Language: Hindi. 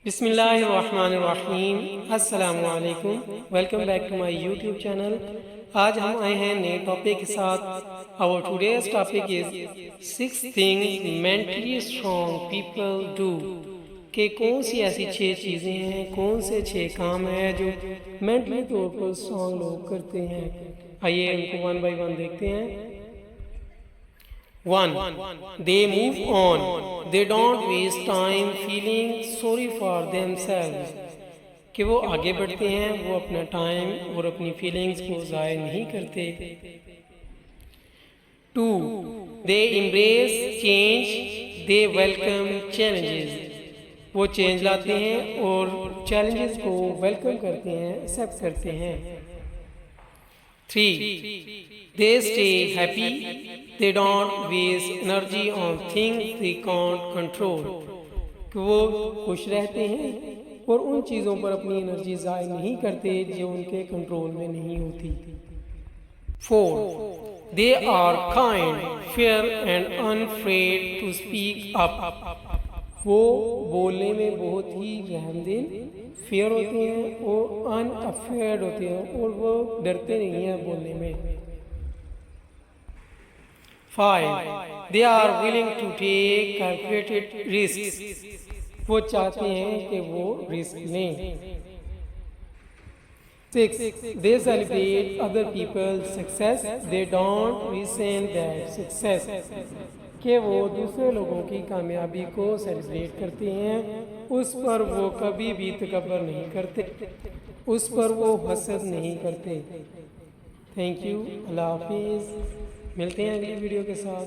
बिस्मिल्लाहिर्रहमानिर्रहीम अस्सलामु अलैकुम। Welcome back to my YouTube channel. आज हम आए हैं नए टॉपिक के साथ। Our today's topic is 6 things mentally strong people do. कि कौन सी ऐसी 6 चीज़ें हैं, कौन से 6 काम हैं जो मेंटली तौर पर स्ट्रॉन्ग लोग करते हैं। आइए उनको वन बाय वन देखते हैं। 1. They move on. They don't waste time feeling sorry for themselves. कि वो आगे बढ़ते हैं, वो अपना टाइम और अपनी फीलिंग्स को ज़ाय नहीं करते। 2. They embrace change. They welcome challenges. वो चेंज लाते हैं और चैलेंजेस को वेलकम करते हैं, एक्सेप्ट करते हैं। 3. They stay happy. They don't waste energy on things they can't control. कि वो खुश रहते हैं और उन चीज़ों पर अपनी एनर्जी ज़ाय नहीं करते जो उनके कंट्रोल में नहीं होती। 4. They are kind, fair and unafraid to speak up. वो बोलने में बहुत ही रहमदिल, फेयर होते हैं और अनअफ्रेड होते हैं और वो डरते नहीं हैं बोलने में। 5. They are willing to take calculated risks. वो चाहते हैं कि वो रिस्क लें। 6. They celebrate other people's success. They don't resent their success. कि वो दूसरे लोगों की कामयाबी को सेलिब्रेट करते हैं, उस पर वो कभी भी तकब्बुर नहीं करते, उस पर वो हसद नहीं करते। Thank you. अल्लाह हाफिज़। मिलते हैं अगली वीडियो के साथ।